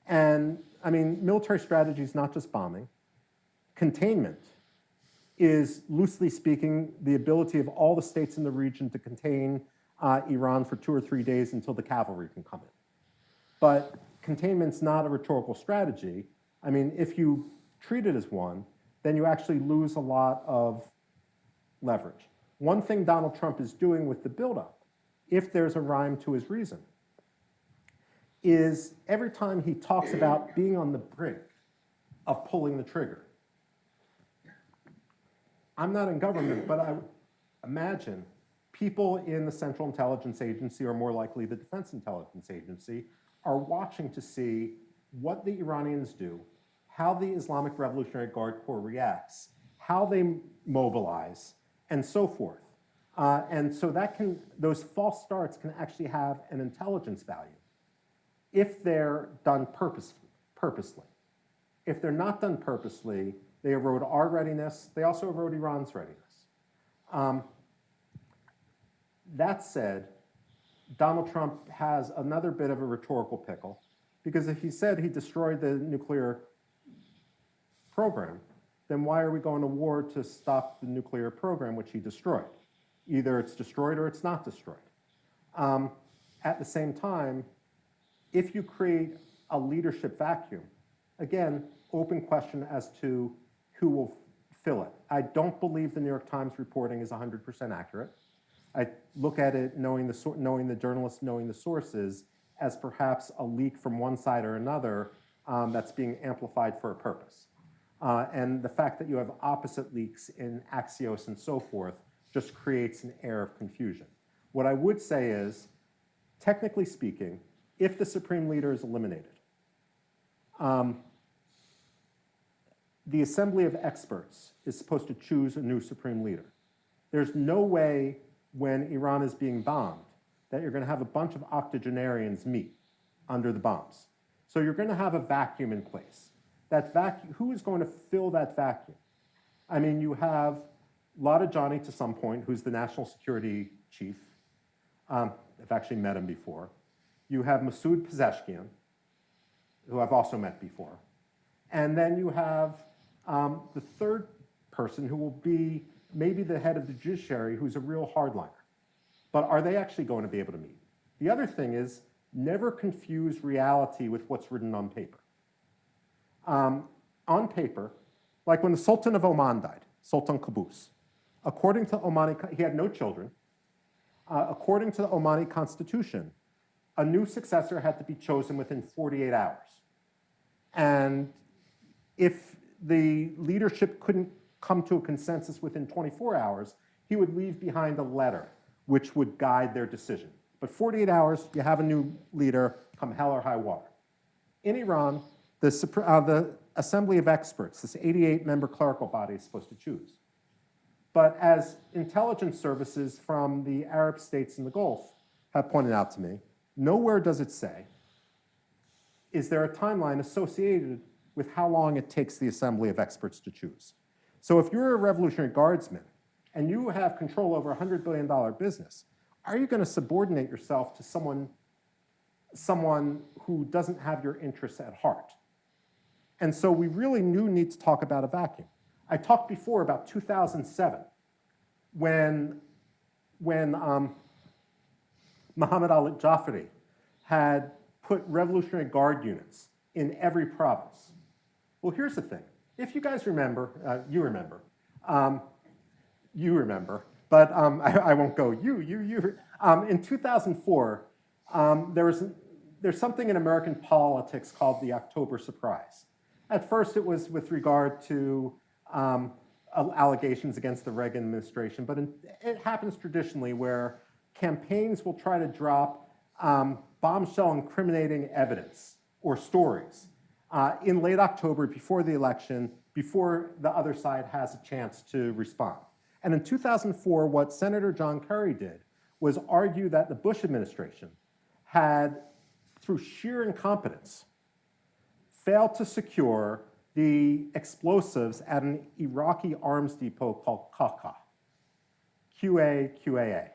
And I mean, military strategy is not just bombing. Containment is, loosely speaking, the ability of all the states in the region to contain Iran for 2 or 3 days until the cavalry can come in. But containment's not a rhetorical strategy. I mean, if you treat it as one, then you actually lose a lot of leverage. One thing Donald Trump is doing with the buildup, if there's a rhyme to his reason, is every time he talks about being on the brink of pulling the trigger. I'm not in government, but I imagine people in the Central Intelligence Agency, or more likely the Defense Intelligence Agency, are watching to see what the Iranians do, how the Islamic Revolutionary Guard Corps reacts, how they mobilize, and so forth. And so those false starts can actually have an intelligence value if they're done purposely. If they're not done purposely, they erode our readiness. They also erode Iran's readiness. That said, Donald Trump has another bit of a rhetorical pickle, because if he said he destroyed the nuclear program, then why are we going to war to stop the nuclear program, which he destroyed? Either it's destroyed or it's not destroyed. At the same time, if you create a leadership vacuum, again, open question as to who will fill it. I don't believe the New York Times reporting is 100% accurate. I look at it knowing the journalists, knowing the sources, as perhaps a leak from one side or another that's being amplified for a purpose. And the fact that you have opposite leaks in Axios and so forth just creates an air of confusion. What I would say is, technically speaking, if the supreme leader is eliminated, the Assembly of Experts is supposed to choose a new supreme leader. There's no way when Iran is being bombed that you're going to have a bunch of octogenarians meet under the bombs. So you're going to have a vacuum in place. That vacuum, who is going to fill that vacuum? I mean, you have Larijani to some point, who's the national security chief. I've actually met him before. You have Masoud Pezeshkian, who I've also met before. And then you have the third person, who will be maybe the head of the judiciary, who's a real hardliner. But are they actually going to be able to meet? The other thing is, never confuse reality with what's written on paper. On paper, like when the Sultan of Oman died, Sultan Qaboos, according to Omani, he had no children. According to the Omani constitution, a new successor had to be chosen within 48 hours. And if the leadership couldn't come to a consensus within 24 hours, he would leave behind a letter which would guide their decision. But 48 hours, you have a new leader, come hell or high water. In Iran, the Assembly of Experts, this 88-member clerical body, is supposed to choose. But as intelligence services from the Arab states in the Gulf have pointed out to me, nowhere does it say, is there a timeline associated with how long it takes the Assembly of Experts to choose. So if you're a Revolutionary Guardsman and you have control over a $100 billion business, are you going to subordinate yourself to someone who doesn't have your interests at heart? And so we really need to talk about a vacuum. I talked before about 2007, when Muhammad al-Jafari had put Revolutionary Guard units in every province. Well, here's the thing. If you guys remember, you remember, but I won't go you. In 2004, there's something in American politics called the October surprise. At first, it was with regard to allegations against the Reagan administration, but it happens traditionally where campaigns will try to drop bombshell incriminating evidence or stories in late October before the election, before the other side has a chance to respond. And in 2004, what Senator John Kerry did was argue that the Bush administration had, through sheer incompetence, failed to secure the explosives at an Iraqi arms depot called Qaqa, QAA.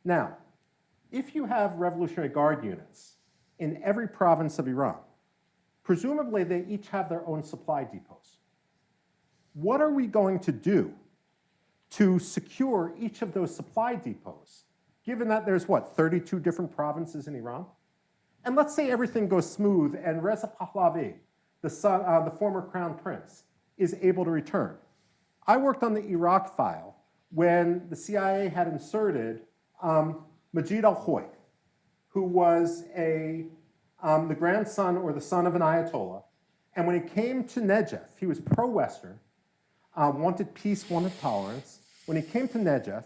Now, if you have Revolutionary Guard units in every province of Iran, presumably they each have their own supply depots. What are we going to do to secure each of those supply depots, given that there's, 32 different provinces in Iran? And let's say everything goes smooth and Reza Pahlavi, the former crown prince, is able to return. I worked on the Iraq file when the CIA had inserted Majid al-Hoy, who was the grandson or the son of an Ayatollah, And when he came to Negev, he was pro-Western, wanted peace, wanted tolerance. When he came to Negev,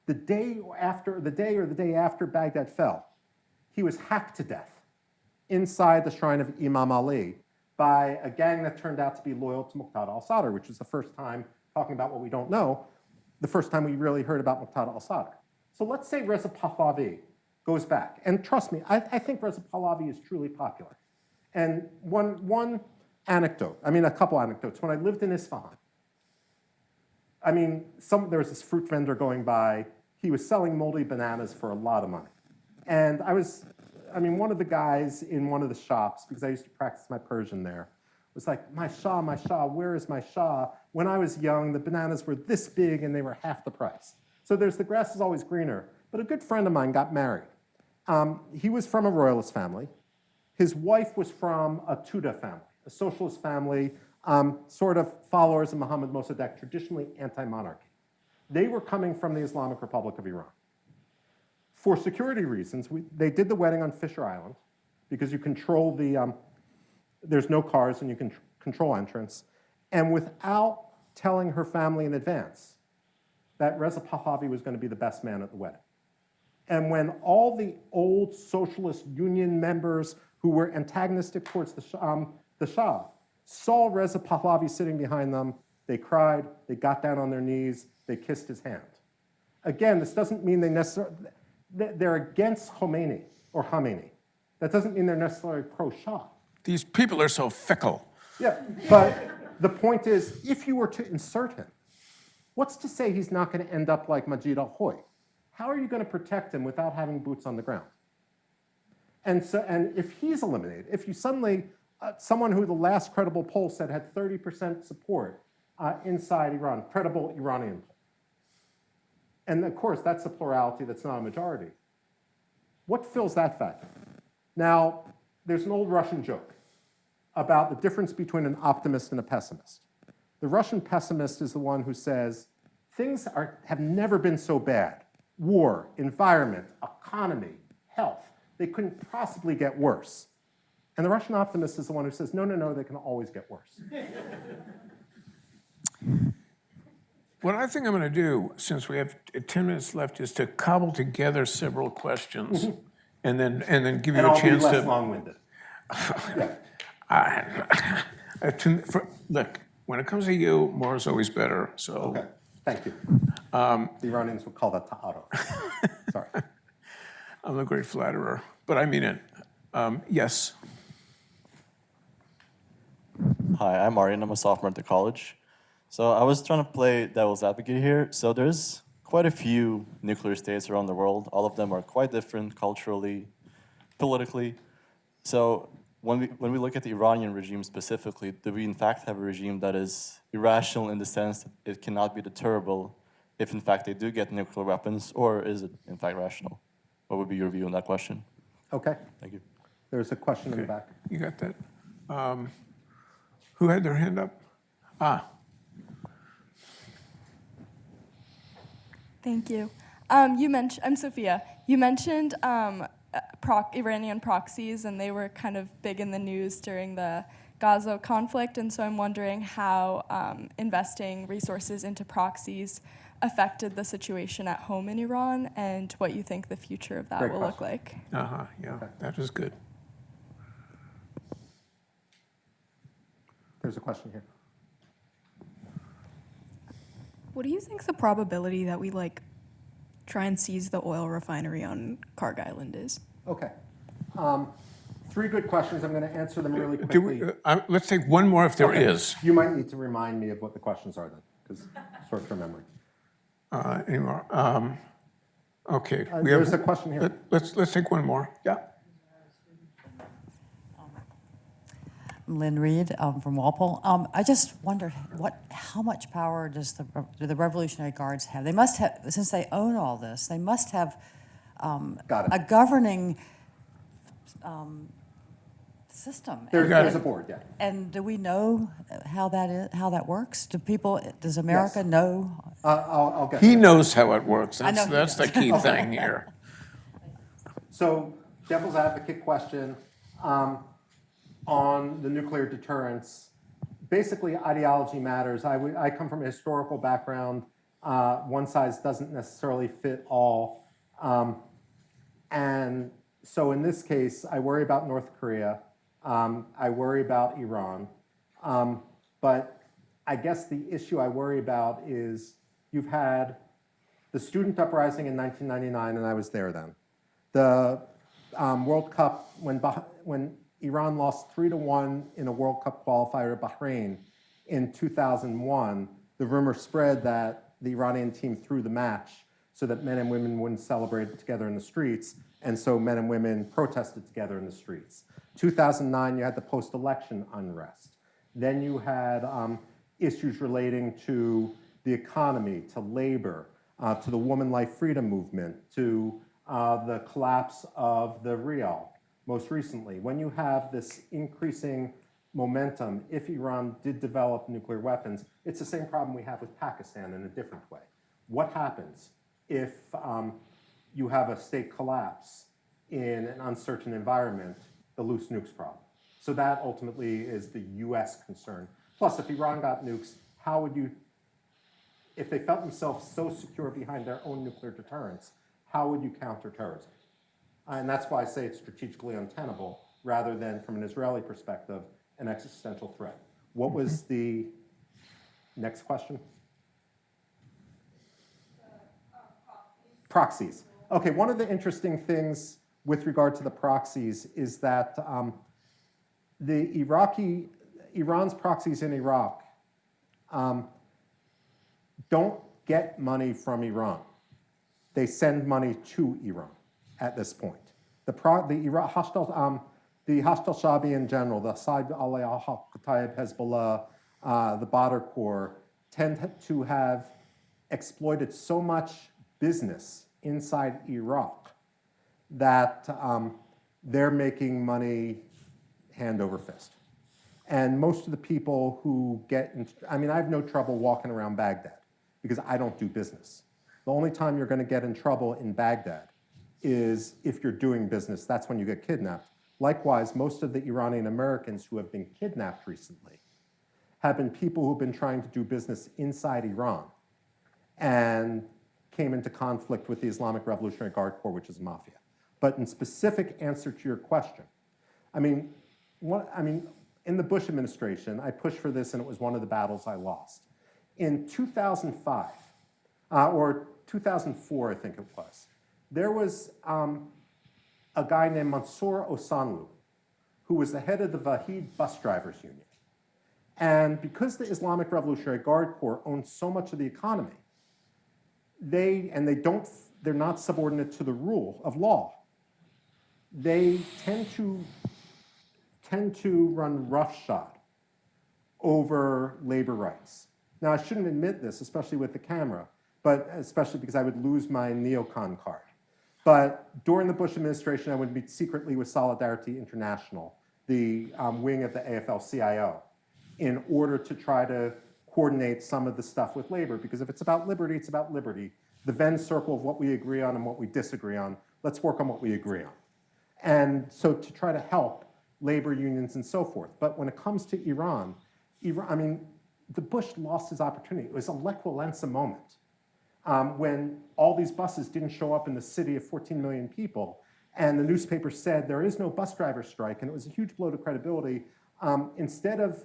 the day or the day after Baghdad fell, he was hacked to death inside the shrine of Imam Ali by a gang that turned out to be loyal to Muqtada al-Sadr, which is the first time, talking about what we don't know, the first time we really heard about Muqtada al-Sadr. So let's say Reza Pahlavi goes back. And trust me, I think Reza Pahlavi is truly popular. And one anecdote, a couple anecdotes. When I lived in Isfahan, there was this fruit vendor going by. He was selling moldy bananas for a lot of money. And one of the guys in one of the shops, because I used to practice my Persian there, was like, my Shah, where is my Shah? When I was young, the bananas were this big and they were half the price. So there's the grass is always greener. But a good friend of mine got married. He was from a royalist family. His wife was from a Tudeh family, a socialist family, sort of followers of Mohammad Mossadegh, traditionally anti-monarchy. They were coming from the Islamic Republic of Iran. For security reasons, they did the wedding on Fisher Island because you control there's no cars and you can control entrance. And without telling her family in advance that Reza Pahlavi was going to be the best man at the wedding. And when all the old socialist union members who were antagonistic towards the Shah saw Reza Pahlavi sitting behind them, they cried, they got down on their knees, they kissed his hand. Again, this doesn't mean they're against Khomeini or Khamenei. That doesn't mean they're necessarily pro-Shah. These people are so fickle. Yeah, but the point is, if you were to insert him, what's to say he's not going to end up like Majid al-Hoy? How are you going to protect him without having boots on the ground? And if he's eliminated, if you suddenly, someone who the last credible poll said had 30% support inside Iran, credible Iranian poll. And of course, that's a plurality, that's not a majority. What fills that vacuum? Now, there's an old Russian joke about the difference between an optimist and a pessimist. The Russian pessimist is the one who says, things have never been so bad. War, environment, economy, health, they couldn't possibly get worse. And the Russian optimist is the one who says, no, they can always get worse. What I think I'm going to do, since we have 10 minutes left, is to cobble together several questions and then give you a chance to. And I'll be less long-winded. Look, when it comes to you, more is always better. So. Okay, thank you. The Iranians would call that ta'aruf. Sorry. I'm a great flatterer, but I mean it. Yes. Hi, I'm Aryan. I'm a sophomore at the college. So I was trying to play devil's advocate here. So there's quite a few nuclear states around the world. All of them are quite different culturally, politically. So when we look at the Iranian regime specifically, do we in fact have a regime that is irrational in the sense that it cannot be deterrable if in fact they do get nuclear weapons, or is it in fact rational? What would be your view on that question? Okay. Thank you. There's a question in the back. You got that? Who had their hand up? Thank you. I'm Sophia. You mentioned Iranian proxies, and they were kind of big in the news during the Gaza conflict, and so I'm wondering how investing resources into proxies affected the situation at home in Iran, and what you think the future of that Great will question. look like. Yeah, that is good. There's a question here. What do you think the probability that we try and seize the oil refinery on Karg Island is? Okay. 3 good questions. I'm going to answer them really Do quickly. we, let's take one more if there Okay. is. You might need to remind me of what the questions are then, because short-term memory. Anymore. Okay. There's a question here. Let's take one more. Yeah. I'm Lynn Reed from Walpole. I just wondered, how much power do the Revolutionary Guards have? They must have, since they own all this, they must have a governing system. There's a board, yeah. And do we know how that works? Does America know? I'll get He there. knows how it works. I know That's he the key thing here. So, devil's advocate question. on the nuclear deterrence, basically ideology matters. I come from a historical background. One size doesn't necessarily fit all. And so in this case, I worry about North Korea. I worry about Iran. But I guess the issue I worry about is you've had the student uprising in 1999, and I was there then. The World Cup, when Iran lost 3-1 in a World Cup qualifier to Bahrain in 2001, the rumor spread that the Iranian team threw the match so that men and women wouldn't celebrate together in the streets, and so men and women protested together in the streets. 2009, you had the post-election unrest. Then you had issues relating to the economy, to labor, to the woman life freedom movement, to the collapse of the rial, most recently. When you have this increasing momentum, if Iran did develop nuclear weapons, it's the same problem we have with Pakistan in a different way. What happens if you have a state collapse in an uncertain environment, the loose nukes problem? So that ultimately is the US concern. Plus, if Iran got nukes, how would you, if they felt themselves so secure behind their own nuclear deterrence, how would you counter terrorism? And that's why I say it's strategically untenable, rather than, from an Israeli perspective, an existential threat. What was the next question? Proxies. Okay, one of the interesting things with regard to the proxies is that Iran's proxies in Iraq don't get money from Iran. They send money to Iran at this point. The Hashd al-Shabi in general, the Saib al-Kataib Hezbollah, the Badr Corps, tend to have exploited so much business inside Iraq that they're making money hand over fist. And most of the people who get, I have no trouble walking around Baghdad because I don't do business. The only time you're going to get in trouble in Baghdad is if you're doing business. That's when you get kidnapped. Likewise, most of the Iranian Americans who have been kidnapped recently have been people who've been trying to do business inside Iran and came into conflict with the Islamic Revolutionary Guard Corps, which is mafia. But in specific answer to your question, in the Bush administration, I pushed for this, and it was one of the battles I lost. In 2005, or 2004, I think it was, there was a guy named Mansour Osanlu, who was the head of the Vahid Bus Drivers Union. And because the Islamic Revolutionary Guard Corps owns so much of the economy, they're not subordinate to the rule of law. They tend to run roughshod over labor rights. Now, I shouldn't admit this, especially with the camera, but especially because I would lose my neocon card. But during the Bush administration, I would meet secretly with Solidarity International, the wing of the AFL-CIO, in order to try to coordinate some of the stuff with labor, because if it's about liberty, it's about liberty. The Venn circle of what we agree on and what we disagree on, let's work on what we agree on. And so to try to help labor unions and so forth. But when it comes to Iran, the Bush lost his opportunity. It was a Lech Walesa moment when all these buses didn't show up in the city of 14 million people, and the newspaper said there is no bus driver strike, and it was a huge blow to credibility. Instead of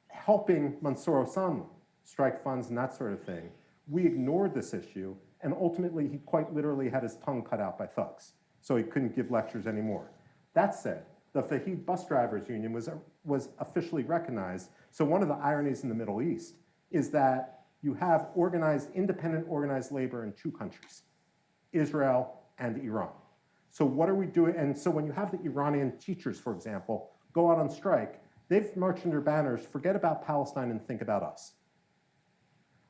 helping Mansour Osanlu, strike funds and that sort of thing, we ignored this issue, and ultimately he quite literally had his tongue cut out by thugs, so he couldn't give lectures anymore. That said, the Vahid Bus Drivers Union was officially recognized. So one of the ironies in the Middle East is that you have independent organized labor in two countries, Israel and Iran. So what are we doing? And so when you have the Iranian teachers, for example, go out on strike, they've marched under banners, forget about Palestine and think about us.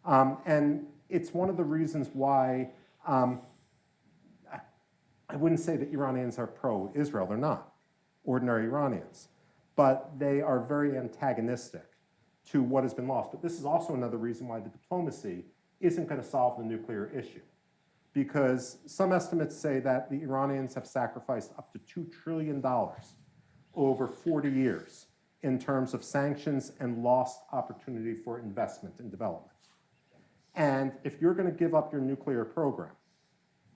And it's one of the reasons why I wouldn't say that Iranians are pro-Israel, they're not, ordinary Iranians, but they are very antagonistic to what has been lost. But this is also another reason why the diplomacy isn't going to solve the nuclear issue, because some estimates say that the Iranians have sacrificed up to $2 trillion over 40 years in terms of sanctions and lost opportunity for investment and development. And if you're going to give up your nuclear program,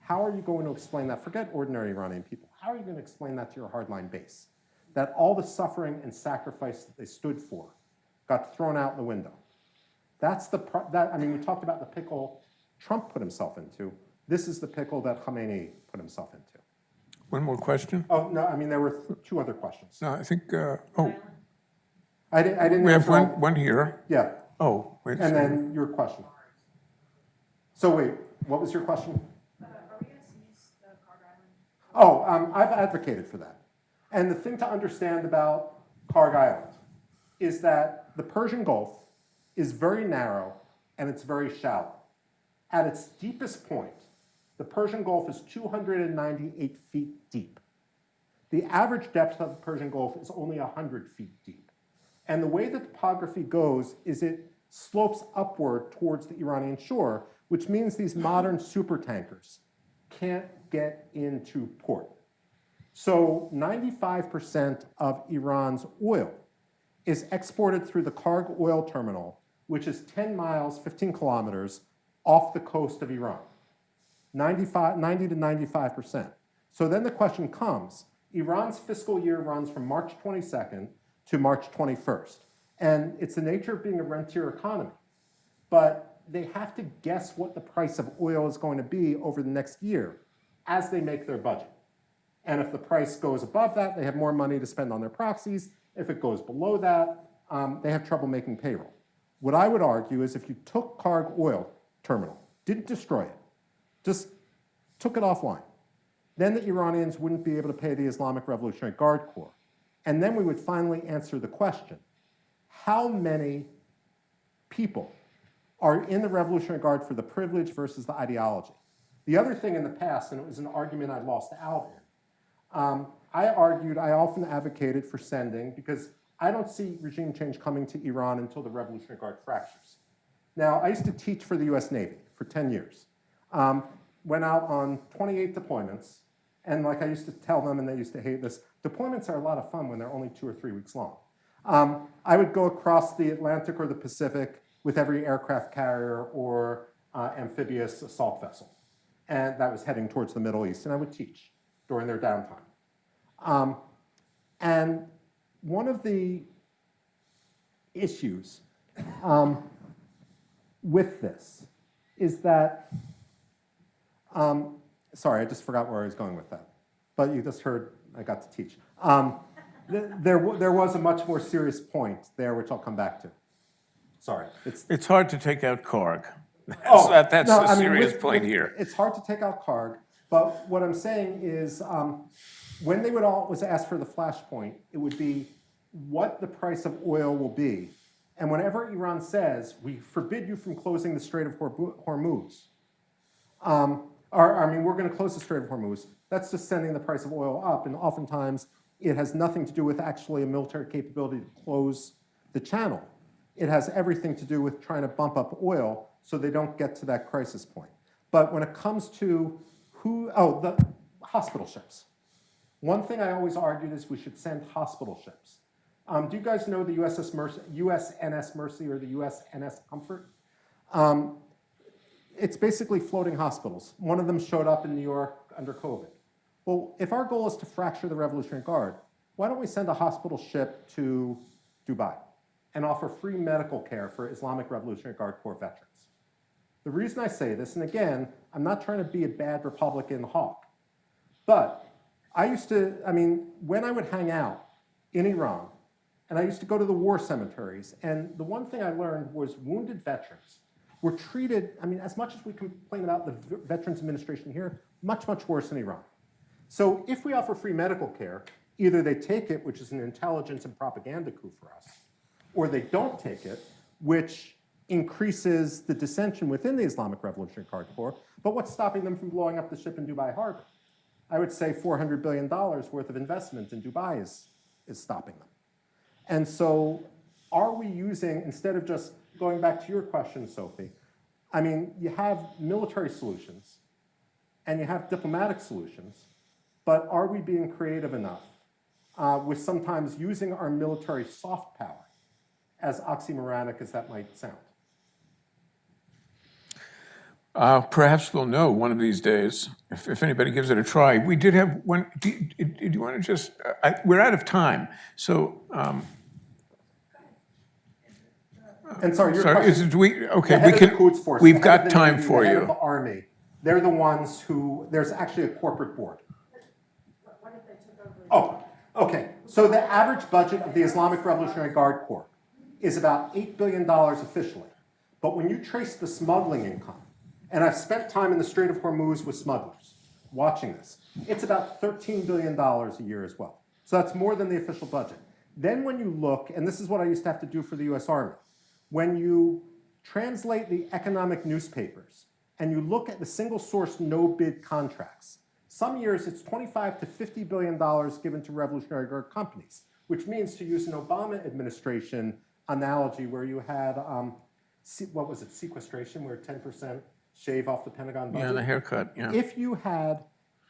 how are you going to explain that? Forget ordinary Iranian people. How are you going to explain that to your hardline base? That all the suffering and sacrifice that they stood for got thrown out the window. That's I mean, we talked about the pickle Trump put himself into. This is the pickle that Khamenei put himself into. One more question? Oh, no, I mean, there were two other questions. No, I think, I didn't we have answer all- one here. Yeah, Oh, wait a and second. then your question. So wait, what was your question? Are we going to seize the Carter Island? Oh, I've advocated for that. And the thing to understand about Karg Island is that the Persian Gulf is very narrow and it's very shallow. At its deepest point, the Persian Gulf is 298 feet deep. The average depth of the Persian Gulf is only 100 feet deep. And the way the topography goes is it slopes upward towards the Iranian shore, which means these modern supertankers can't get into port. So 95% of Iran's oil is exported through the Karg oil terminal, which is 10 miles, 15 kilometers off the coast of Iran. 90 to 95%. So then the question comes, Iran's fiscal year runs from March 22nd to March 21st. And it's the nature of being a rentier economy. But they have to guess what the price of oil is going to be over the next year as they make their budget. And if the price goes above that, they have more money to spend on their proxies. If it goes below that, they have trouble making payroll. What I would argue is if you took Karg oil terminal, didn't destroy it, just took it offline, then the Iranians wouldn't be able to pay the Islamic Revolutionary Guard Corps. And then we would finally answer the question, how many people are in the Revolutionary Guard for the privilege versus the ideology? The other thing in the past, and it was an argument I lost out in, I often advocated for sending, because I don't see regime change coming to Iran until the Revolutionary Guard fractures. Now, I used to teach for the US Navy for 10 years. Went out on 28 deployments, and like I used to tell them, and they used to hate this, deployments are a lot of fun when they're only 2 or 3 weeks long. I would go across the Atlantic or the Pacific with every aircraft carrier or amphibious assault vessel. And that was heading towards the Middle East, and I would teach during their downtime. And one of the issues with this is that, sorry, I just forgot where I was going with that, but you just heard I got to teach. There was a much more serious point there, which I'll come back to. Sorry. It's hard to take out Karg. Oh, That's no, the I mean, serious point here. It's hard to take out Karg, but what I'm saying is when they would always ask for the flashpoint, it would be what the price of oil will be. And whenever Iran says, we forbid you from closing the Strait of Hormuz, we're going to close the Strait of Hormuz, that's just sending the price of oil up. And oftentimes, it has nothing to do with actually a military capability to close the channel. It has everything to do with trying to bump up oil so they don't get to that crisis point. But when it comes to the hospital ships. One thing I always argued is we should send hospital ships. Do you guys know the USNS Mercy or the USNS Comfort? It's basically floating hospitals. One of them showed up in New York under COVID. Well, if our goal is to fracture the Revolutionary Guard, why don't we send a hospital ship to Dubai and offer free medical care for Islamic Revolutionary Guard Corps veterans? The reason I say this, and again, I'm not trying to be a bad Republican hawk, but when I would hang out in Iran, and I used to go to the war cemeteries, and the one thing I learned was wounded veterans were treated, as much as we complain about the Veterans Administration here, much, much worse in Iran. So if we offer free medical care, either they take it, which is an intelligence and propaganda coup for us, or they don't take it, which increases the dissension within the Islamic Revolutionary Guard Corps. But what's stopping them from blowing up the ship in Dubai Harbor? I would say $400 billion worth of investment in Dubai is stopping them. And so are we using, instead of just going back to your question, Sophie, you have military solutions and you have diplomatic solutions, but are we being creative enough with sometimes using our military soft power, as oxymoronic as that might sound? Perhaps we'll know one of these days if anybody gives it a try. We did have one. Do you want to just? We're out of time, so. And sorry, your Sorry, question. do we? Okay, The head we of the can. Quds Force, We've the head got of the time Navy, for the head you. of the Army. They're the ones who. There's actually a corporate board. Oh, okay. So the average budget of the Islamic Revolutionary Guard Corps is about $8 billion officially. But when you trace the smuggling income, and I've spent time in the Strait of Hormuz with smugglers watching this, it's about $13 billion a year as well. So that's more than the official budget. Then when you look, and this is what I used to have to do for the US Army, when you translate the economic newspapers and you look at the single source no bid contracts, some years it's $25 to $50 billion given to Revolutionary Guard companies, which means, to use an Obama administration analogy where you had, what was it, sequestration, where 10% shave off the Pentagon budget? Yeah, the haircut, yeah. If you had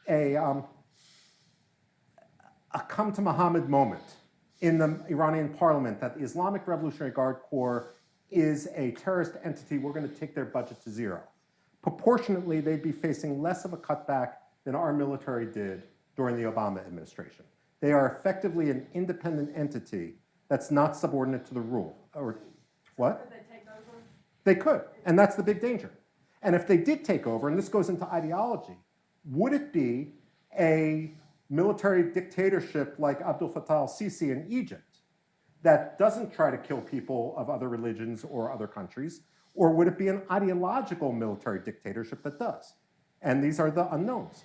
a come to Muhammad moment in the Iranian parliament that the Islamic Revolutionary Guard Corps is a terrorist entity, we're going to take their budget to zero. Proportionately, they'd be facing less of a cutback than our military did during the Obama administration. They are effectively an independent entity that's not subordinate to the rule. Or what? Could they take over? They could, and that's the big danger. And if they did take over, and this goes into ideology, would it be a military dictatorship like Abdel Fattah al-Sisi in Egypt that doesn't try to kill people of other religions or other countries, or would it be an ideological military dictatorship that does? And these are the unknowns.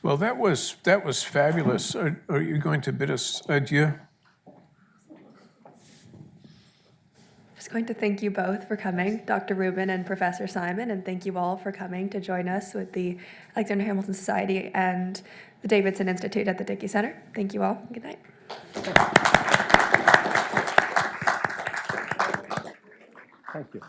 Well, that was fabulous. Are you going to bid us adieu? Just going to thank you both for coming, Dr. Rubin and Professor Simon, and thank you all for coming to join us with the Alexander Hamilton Society and the Davidson Institute at the Dickey Center. Thank you all. Good night. Thank you.